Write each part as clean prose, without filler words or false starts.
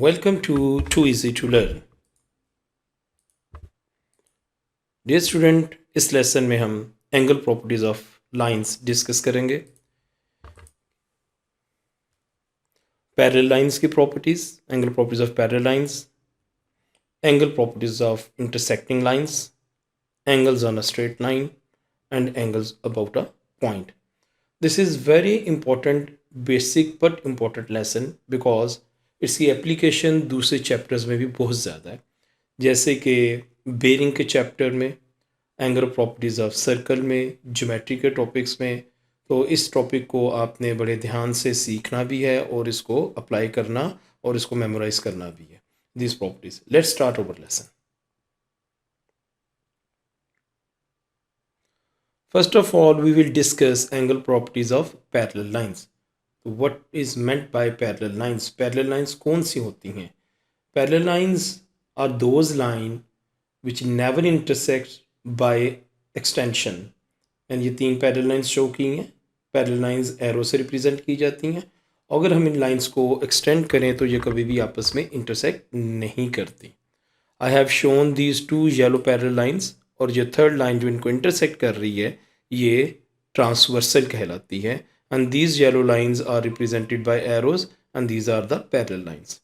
Welcome to Too Easy to Learn. Dear student, इस lesson में हम angle properties of lines discuss करेंगे। Parallel lines की properties, angle properties of parallel lines, angle properties of intersecting lines, angles on a straight line, and angles about a point. This is very important, basic but important lesson because इसकी application दूसरे chapters में भी बहुत ज़्यादा है, जैसे कि bearing के चैप्टर में, एंगल प्रॉपर्टीज़ ऑफ सर्कल में, ज्योमेट्री के टॉपिक्स में। तो इस टॉपिक को आपने बड़े ध्यान से सीखना भी है और इसको अप्लाई करना और इसको मेमोराइज करना भी है, this properties. Let's start over lesson. First of all, we will discuss angle properties of parallel lines. What is meant by parallel lines? Parallel lines कौन सी होती हैं? Parallel lines are those lines which never intersect by extension. And ये तीन parallel lines show की हैं। Parallel lines arrow से represent की जाती हैं। अगर हम इन लाइंस को एक्सटेंड करें तो ये कभी भी आपस में इंटरसेक्ट नहीं करती। I have shown these two yellow parallel lines, और ये थर्ड लाइन जो इनको इंटरसेक्ट कर रही है ये ट्रांसवर्सल कहलाती है। And these yellow lines are represented by arrows and these are the parallel lines.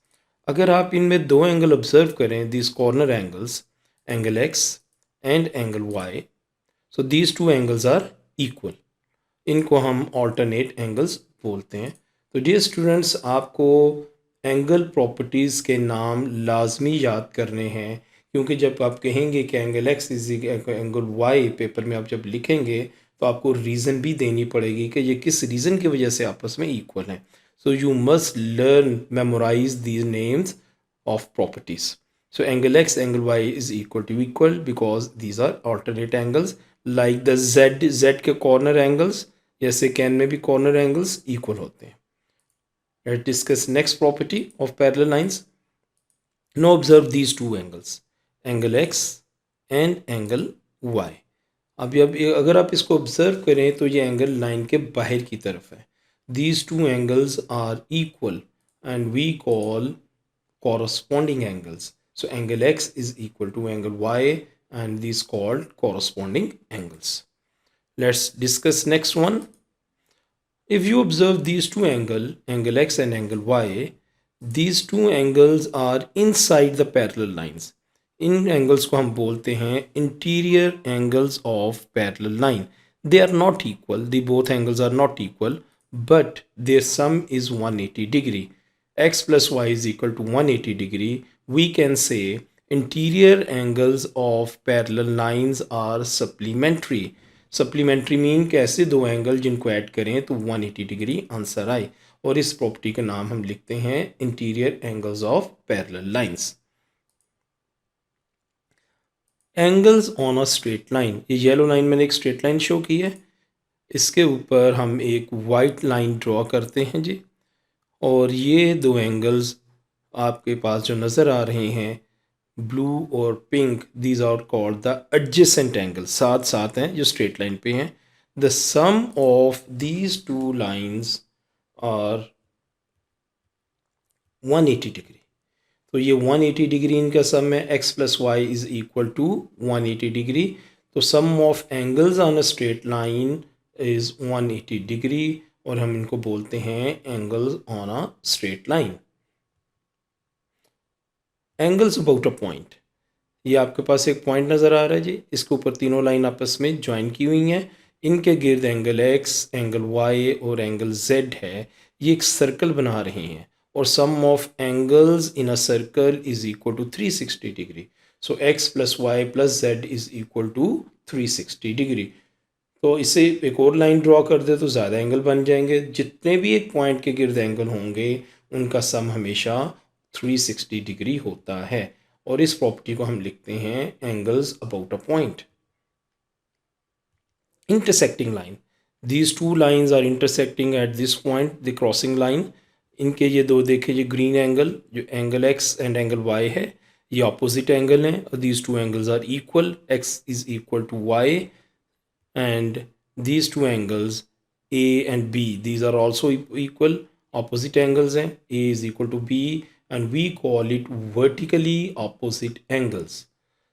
अगर आप इनमें दो एंगल ऑब्जर्व करें, these corner angles, angle X and angle Y, so these two angles are equal. इनको हम alternate angles बोलते हैं। तो डियर स्टूडेंट्स, आपको एंगल प्रॉपर्टीज़ के नाम लाजमी याद करने हैं, क्योंकि जब आप कहेंगे कि angle X is angle Y paper में आप जब लिखेंगे तो आपको रीज़न भी देनी पड़ेगी कि ये किस रीज़न की वजह से आपस में इक्वल हैं। So you must learn, memorise these names of properties. So angle x, angle y is equal because these are alternate angles, like the z के corner angles जैसे कैन में भी corner angles equal होते हैं। Let's discuss next property of parallel lines. Now observe these two angles, angle x and angle y. अब अगर आप इसको ऑब्जर्व करें तो ये एंगल लाइन के बाहर की तरफ है। These two angles are equal and we call corresponding angles. So angle x is equal to angle y and these called corresponding angles. Let's discuss next one. If you observe these two angles, angle x and angle y, these two angles are inside the parallel lines. इन angles को हम बोलते हैं interior angles of parallel line. They are not equal, the both angles are not equal, but their sum is 180 degree. x plus y is equal to 180 degree. We can say interior angles of parallel lines are supplementary. Supplementary mean कि ऐसे दो angle जिनको add करें तो 180 degree answer आए, और इस property का नाम हम लिखते हैं interior angles of parallel lines. Angles on a straight line, ये येलो लाइन मैंने एक स्ट्रेट लाइन शो की है, इसके ऊपर हम एक वाइट लाइन ड्रॉ करते हैं जी, और ये दो एंगल्स आपके पास जो नज़र आ रहे हैं ब्लू और pink, these are called the adjacent angle, साथ साथ हैं जो स्ट्रेट लाइन पे हैं। The sum of these two lines are 180 degree. तो ये 180 डिग्री इनका सम है, x plus Y is equal to 180 degree. तो sum of angles on a straight line is 180 degree, और हम इनको बोलते हैं angles on a straight line. Angles about a point, ये आपके पास एक पॉइंट नज़र आ रहा है जी, इसके ऊपर तीनों लाइन आपस में ज्वाइन की हुई हैं, इनके गिर्द एंगल x, एंगल y और एंगल z है, ये एक सर्कल बना रहे हैं, और sum of angles in a circle is equal to 360 degree. So x plus Y plus z is equal to 360 degree. तो इसे एक और लाइन ड्रॉ कर दे तो ज़्यादा एंगल बन जाएंगे। जितने भी एक पॉइंट के गिर्द एंगल होंगे उनका सम हमेशा 360 डिग्री होता है, और इस प्रॉपर्टी को हम लिखते हैं angles about a point. Intersecting line, these two lines are intersecting at this point, the crossing line. इनके ये दो देखिए, ये ग्रीन एंगल जो angle X and angle Y है, ये ऑपोजिट एंगल हैं, और these two angles are equal, X is equal to Y, and these two angles A and B, these are also equal, opposite angles हैं, A is equal to B and we call it vertically opposite angles.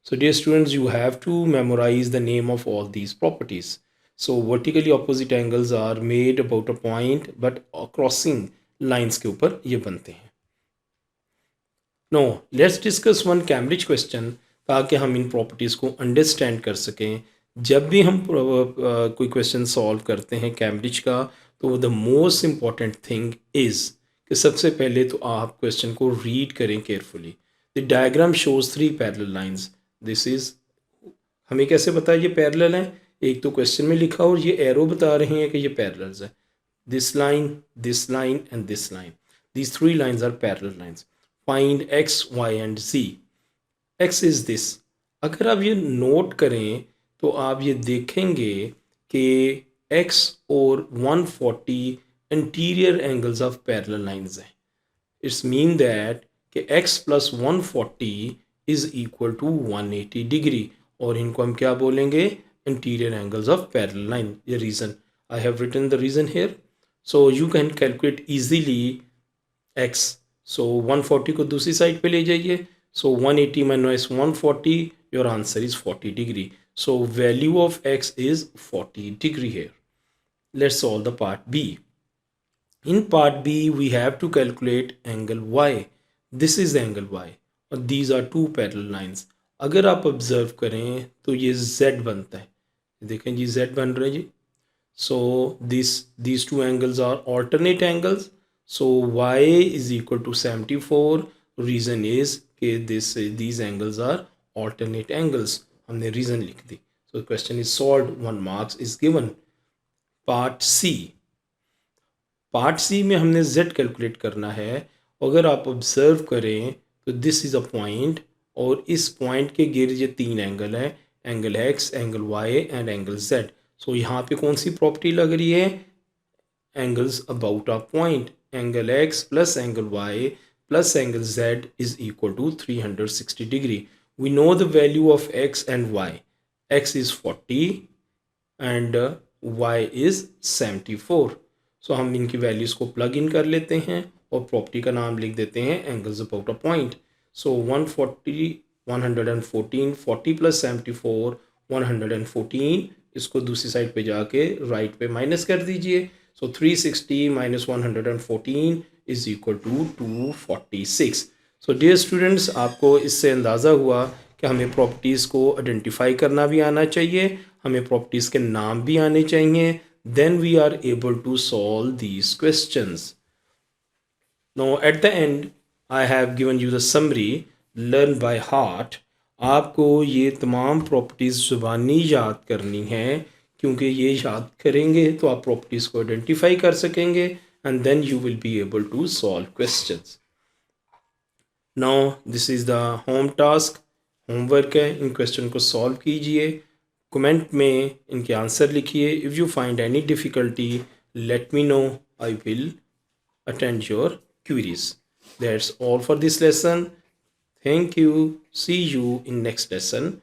So dear students, you have to memorize the name of all these properties. So vertically opposite angles are made about a point but crossing lines के ऊपर ये बनते हैं. Now let's discuss one Cambridge question ताकि हम इन properties को understand कर सकें. जब भी हम कोई क्वेश्चन सॉल्व करते हैं कैम्ब्रिज का, तो the most important thing is कि सबसे पहले तो आप क्वेश्चन को रीड करें carefully. The diagram shows 3 parallel lines. This is, हमें कैसे पता है ये पैरेलल हैं? एक तो क्वेश्चन में लिखा और ये एरो बता रहे हैं कि ये पैरेलल्स है. This line and this line, these 3 lines are parallel lines. Find x, y and z. x is this. अगर आप ये नोट करें तो आप ये देखेंगे कि x और 140 interior angles of parallel lines हैं. इट्स मीन दैट कि x plus 140 is equal to 180 degree, और इनको हम क्या बोलेंगे? Interior angles of parallel line. ये reason, I have written the reason here, so you can calculate easily x. So 140 को दूसरी साइड पे ले जाइए. So 180 minus 140, your answer is 40 degree. So value of x is 40 degree here. Let's solve the part B. In part B, we have to calculate angle y. This is angle y. और these are two parallel lines. अगर आप observe करें तो ये z बनता है. देखें जी, z बन रहा है जी. So these two angles are alternate angles. So y is equal to 74. Reason is कि these angles are alternate angles. हमने reason लिख दी. So the question is solved. 1 marks is given. Part C. Part C में हमने z calculate करना है. अगर आप observe करें तो दिस इज़ अ पॉइंट, और इस पॉइंट के गिर्द ये 3 एंगल हैं. Angle x, angle y and angle z. So यहाँ पे कौन सी प्रॉपर्टी लग रही है? Angles about a point. Angle x plus angle y plus angle z is equal to 360 degree. We know the value of x and y. x is 40 and y is 74. So हम इनकी values को plug in कर लेते हैं और property का नाम लिख देते हैं angles about a point. So 140 114, 40 plus 74 114. इसको दूसरी साइड पे जाके राइट पे माइनस कर दीजिए. So 360 minus 114 is equal to 246. So dear students, आपको इससे अंदाज़ा हुआ कि हमें प्रॉपर्टीज़ को आइडेंटिफाई करना भी आना चाहिए, हमें प्रॉपर्टीज़ के नाम भी आने चाहिए. Then we are able to solve these questions. Now at the end, I have given you the summary. Learn by heart. आपको ये तमाम प्रॉपर्टीज़ ज़ुबानी याद करनी है, क्योंकि ये याद करेंगे तो आप प्रॉपर्टीज़ को आइडेंटिफाई कर सकेंगे, and then you will be able to solve questions. Now this is the home task. Homework है, इन क्वेश्चन को सॉल्व कीजिए. कमेंट में इनके आंसर लिखिए. If you find any difficulty, let me know. I will attend your queries. That's all for this lesson. Thank you. See you in next lesson.